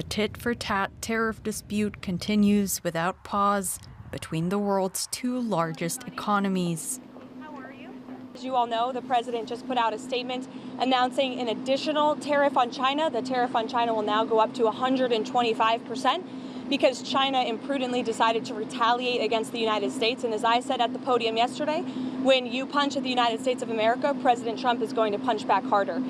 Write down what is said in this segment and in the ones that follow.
The tit-for-tat tariff dispute continues without pause between the world's two largest economies. As you all know, the president just put out a statement announcing an additional tariff on China. The tariff on China will now go up to 125% because China imprudently decided to retaliate against the United States. And as I said at the podium yesterday, when you punch at the United States of America, President Trump is going to punch back harder.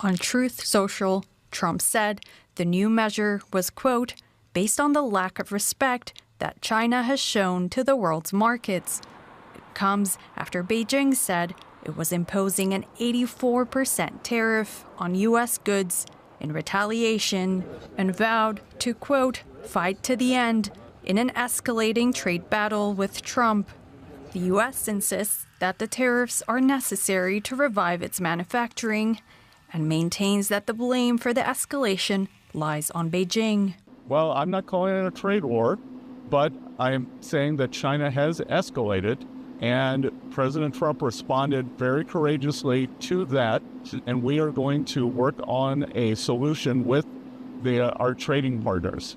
On Truth Social, Trump said the new measure was, quote, based on the lack of respect that China has shown to the world's markets. It comes after Beijing said it was imposing an 84% tariff on U.S. goods in retaliation and vowed to, quote, fight to the end in an escalating trade battle with Trump. The U.S. insists that the tariffs are necessary to revive its manufacturing and maintains that the blame for the escalation lies on Beijing. Well, I'm not calling it a trade war, but I'm saying that China has escalated, and President Trump responded very courageously to that, and we are going to work on a solution with our trading partners.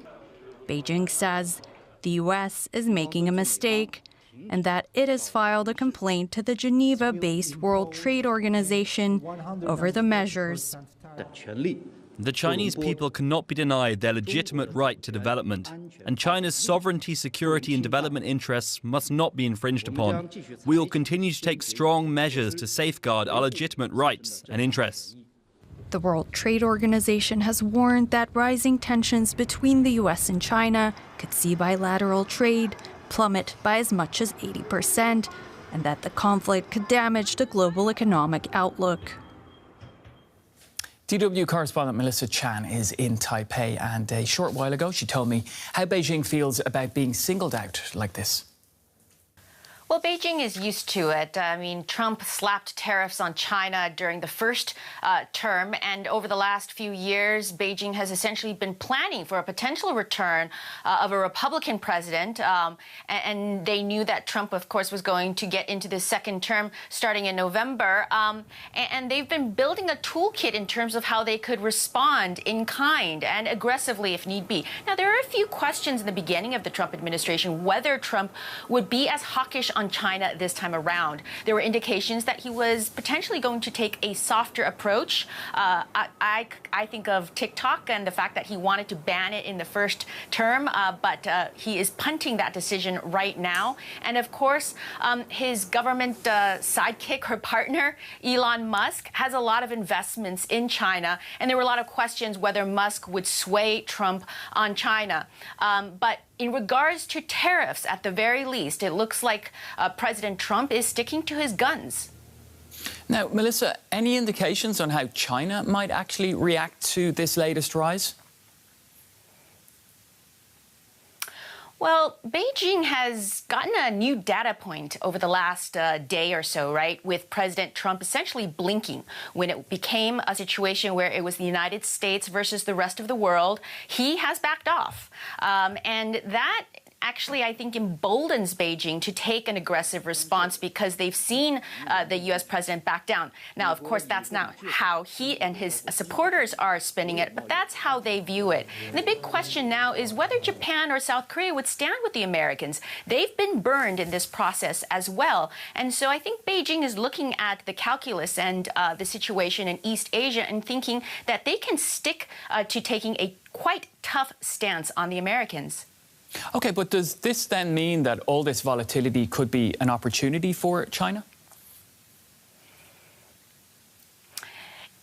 Beijing says the U.S. is making a mistake and that it has filed a complaint to the Geneva-based World Trade Organization over the measures. The Chinese people cannot be denied their legitimate right to development, and China's sovereignty, security and development interests must not be infringed upon. We will continue to take strong measures to safeguard our legitimate rights and interests. The World Trade Organization has warned that rising tensions between the U.S. and China could see bilateral trade plummet by as much as 80%, and that the conflict could damage the global economic outlook. DW correspondent Melissa Chan is in Taipei, and a short while ago she told me how Beijing feels about being singled out like this. Well, Beijing is used to it. I mean, Trump slapped tariffs on China during the first term, and over the last few years, Beijing has essentially been planning for a potential return of a Republican president, and they knew that Trump, of course, was going to get into the second term starting in November, and they've been building a toolkit in terms of how they could respond in kind and aggressively if need be. Now, there are a few questions in the beginning of the Trump administration whether Trump would be as hawkish on China this time around. There were indications that he was potentially going to take a softer approach. I think of TikTok and the fact that he wanted to ban it in the first term, but he is punting that decision right now. And of course, his government sidekick or partner, Elon Musk, has a lot of investments in China, and there were a lot of questions whether Musk would sway Trump on China. But in regards to tariffs, at the very least, it looks like President Trump is sticking to his guns. Now, Melissa, any indications on how China might actually react to this latest rise? Well, Beijing has gotten a new data point over the last day or so, right, with President Trump essentially blinking when it became a situation where it was the United States versus the rest of the world. He has backed off. And that actually, I think, emboldens Beijing to take an aggressive response because they've seen the U.S. president back down. Now, of course, that's not how he and his supporters are spinning it, but that's how they view it. And the big question now is whether Japan or South Korea would stand with the Americans. They've been burned in this process as well. And so I think Beijing is looking at the calculus and the situation in East Asia and thinking that they can stick to taking a quite tough stance on the Americans. OK, but does this then mean that all this volatility could be an opportunity for China?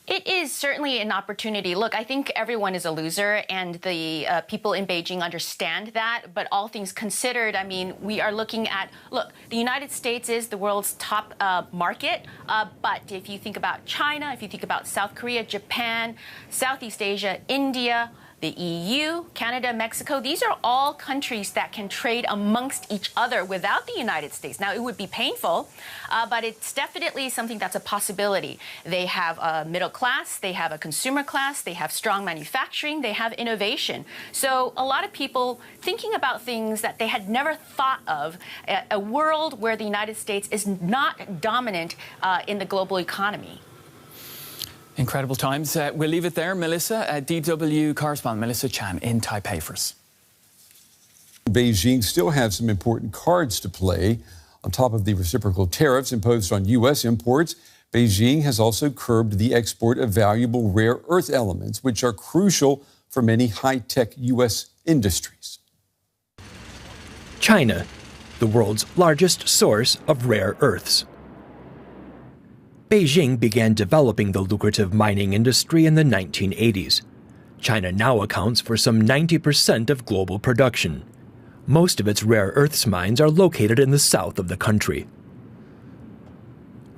It is certainly an opportunity. Look, I think everyone is a loser, and the people in Beijing understand that. But all things considered, I mean, we are looking at, look, the United States is the world's top market. But if you think about China, if you think about South Korea, Japan, Southeast Asia, India, the EU, Canada, Mexico, these are all countries that can trade amongst each other without the United States. Now, it would be painful, but it's definitely something that's a possibility. They have a middle class, they have a consumer class, they have strong manufacturing, they have innovation. So a lot of people thinking about things that they had never thought of, a world where the United States is not dominant in the global economy. Incredible times. We'll leave it there. Melissa, DW correspondent Melissa Chan in Taipei for us. Beijing still has some important cards to play. On top of the reciprocal tariffs imposed on U.S. imports, Beijing has also curbed the export of valuable rare earth elements, which are crucial for many high-tech U.S. industries. China, the world's largest source of rare earths. Beijing began developing the lucrative mining industry in the 1980s. China now accounts for some 90% of global production. Most of its rare earths mines are located in the south of the country.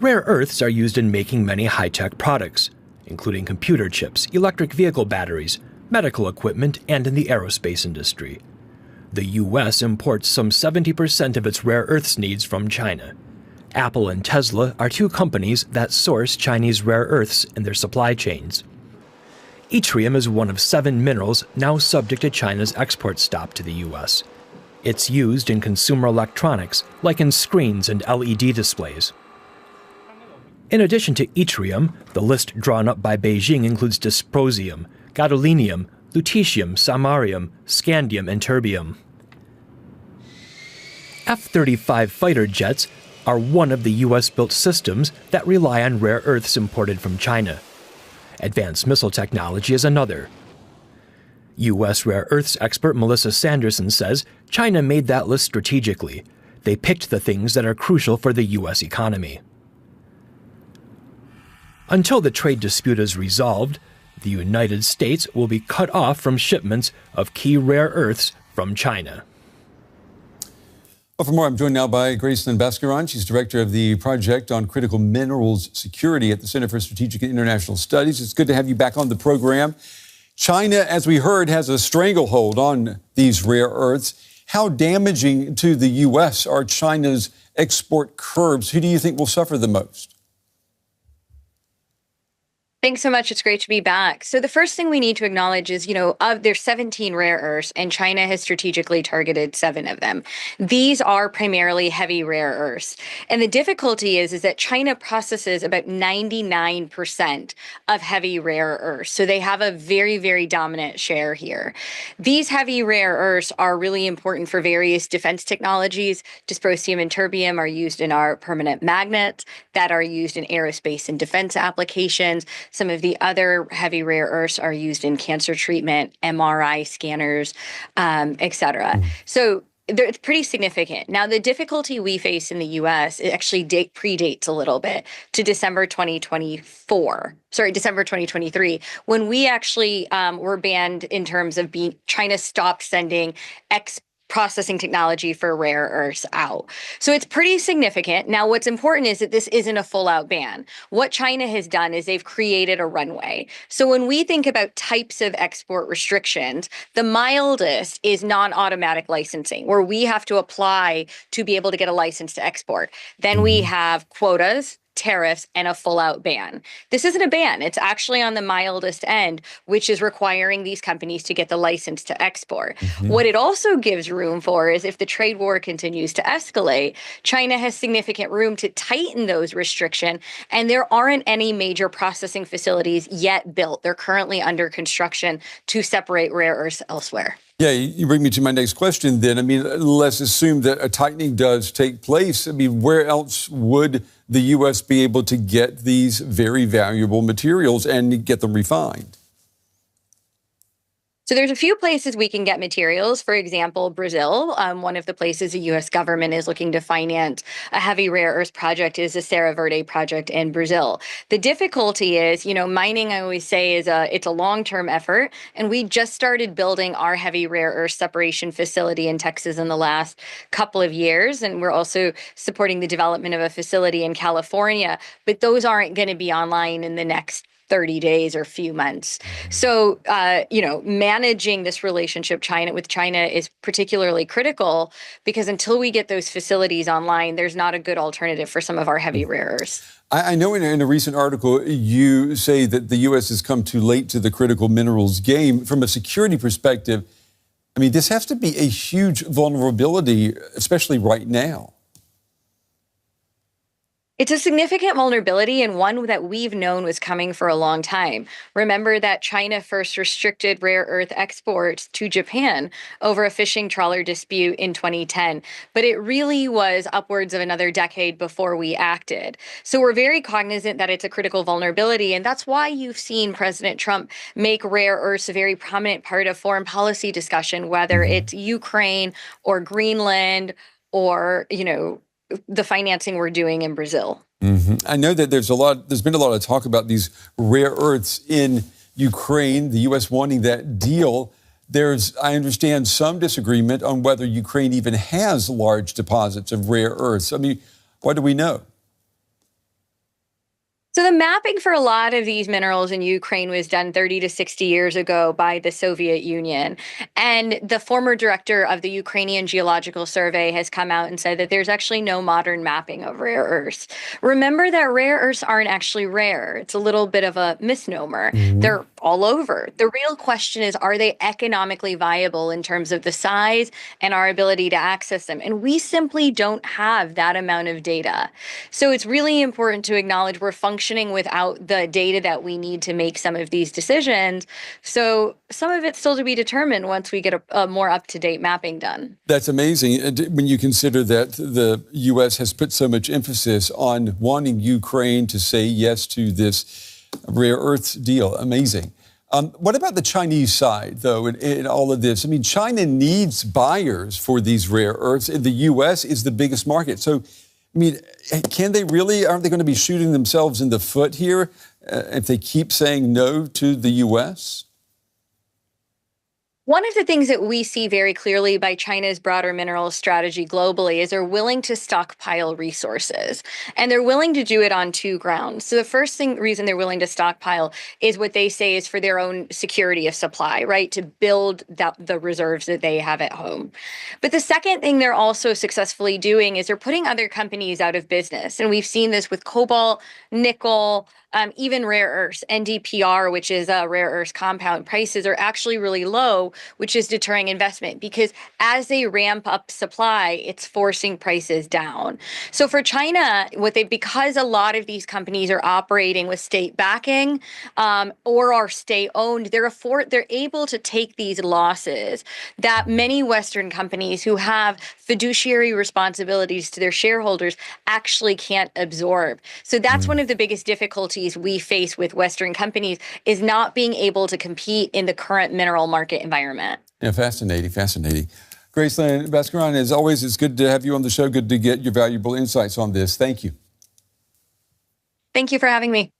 Rare earths are used in making many high-tech products, including computer chips, electric vehicle batteries, medical equipment, and in the aerospace industry. The U.S. imports some 70% of its rare earths needs from China. Apple and Tesla are two companies that source Chinese rare earths in their supply chains. Yttrium is one of 7 minerals now subject to China's export stop to the U.S. It's used in consumer electronics, like in screens and LED displays. In addition to yttrium, the list drawn up by Beijing includes dysprosium, gadolinium, lutetium, samarium, scandium, and terbium. F-35 fighter jets are one of the U.S.-built systems that rely on rare earths imported from China. Advanced missile technology is another. U.S. rare earths expert Melissa Sanderson says China made that list strategically. They picked the things that are crucial for the U.S. economy. Until the trade dispute is resolved, the United States will be cut off from shipments of key rare earths from China. Well, for more, I'm joined now by Gracelyn Bascaron. She's director of the Project on Critical Minerals Security at the Center for Strategic and International Studies. It's good to have you back on the program. China, as we heard, has a stranglehold on these rare earths. How damaging to the U.S. are China's export curbs? Who do you think will suffer the most? Thanks so much. It's great to be back. So the first thing we need to acknowledge is, there's 17 rare earths, and China has strategically targeted 7 of them. These are primarily heavy rare earths. And the difficulty is that China processes about 99% of heavy rare earths. So they have a very, very dominant share here. These heavy rare earths are really important for various defense technologies. Dysprosium and terbium are used in our permanent magnets that are used in aerospace and defense applications. Some of the other heavy rare earths are used in cancer treatment, MRI scanners, et cetera. So it's pretty significant. Now, the difficulty we face in the U.S. it actually predates a little bit to December 2023, when we actually were banned in terms of China stopped sending processing technology for rare earths out. So it's pretty significant. Now, what's important is that this isn't a full-out ban. What China has done is they've created a runway. So when we think about types of export restrictions, the mildest is non-automatic licensing, where we have to apply to be able to get a license to export. Then we have quotas, tariffs, and a full-out ban. This isn't a ban. It's actually on the mildest end, which is requiring these companies to get the license to export. What it also gives room for is if the trade war continues to escalate, China has significant room to tighten those restrictions, and there aren't any major processing facilities yet built. They're currently under construction to separate rare earths elsewhere. Yeah, you bring me to my next question then. I mean, let's assume that a tightening does take place. I mean, where else would the U.S. be able to get these very valuable materials and get them refined? So there's a few places we can get materials. For example, Brazil. One of the places the U.S. government is looking to finance a heavy rare earth project is the Serra Verde project in Brazil. The difficulty is, mining, I always say, it's a long-term effort. And we just started building our heavy rare earth separation facility in Texas in the last couple of years. And we're also supporting the development of a facility in California. But those aren't going to be online in the next 30 days or few months. So, managing this relationship with China is particularly critical because until we get those facilities online, there's not a good alternative for some of our heavy rare earths. I know in a recent article, you say that the U.S. has come too late to the critical minerals game. From a security perspective, I mean, this has to be a huge vulnerability, especially right now. It's a significant vulnerability and one that we've known was coming for a long time. Remember that China first restricted rare earth exports to Japan over a fishing trawler dispute in 2010, but it really was upwards of another decade before we acted. So we're very cognizant that it's a critical vulnerability, and that's why you've seen President Trump make rare earths a very prominent part of foreign policy discussion, whether it's Ukraine or Greenland or, the financing we're doing in Brazil. I know that there's been a lot of talk about these rare earths in Ukraine, the U.S. wanting that deal. There's, I understand, some disagreement on whether Ukraine even has large deposits of rare earths. I mean, what do we know? So the mapping for a lot of these minerals in Ukraine was done 30 to 60 years ago by the Soviet Union. And the former director of the Ukrainian Geological Survey has come out and said that there's actually no modern mapping of rare earths. Remember that rare earths aren't actually rare. It's a little bit of a misnomer. They're all over. The real question is, are they economically viable in terms of the size and our ability to access them? And we simply don't have that amount of data. So it's really important to acknowledge we're functioning without the data that we need to make some of these decisions. So some of it's still to be determined once we get a more up-to-date mapping done. That's amazing when you consider that the U.S. has put so much emphasis on wanting Ukraine to say yes to this rare earths deal. Amazing. What about the Chinese side, though, in all of this? I mean, China needs buyers for these rare earths, and the U.S. is the biggest market. So, I mean, can they really, aren't they going to be shooting themselves in the foot here if they keep saying no to the U.S.? One of the things that we see very clearly by China's broader minerals strategy globally is they're willing to stockpile resources, and they're willing to do it on two grounds. So the first reason they're willing to stockpile is what they say is for their own security of supply, right? To build the reserves that they have at home. But the second thing they're also successfully doing is they're putting other companies out of business. And we've seen this with cobalt, nickel, even rare earths. NdPr, which is a rare earth compound, prices are actually really low, which is deterring investment because as they ramp up supply, it's forcing prices down. So for China, because a lot of these companies are operating with state backing or are state owned, they're able to take these losses that many Western companies who have fiduciary responsibilities to their shareholders actually can't absorb. So that's one of the biggest difficulties we face with Western companies is not being able to compete in the current mineral market environment. Yeah, fascinating. Gracelyn Bascaran, as always, it's good to have you on the show. Good to get your valuable insights on this. Thank you. Thank you for having me.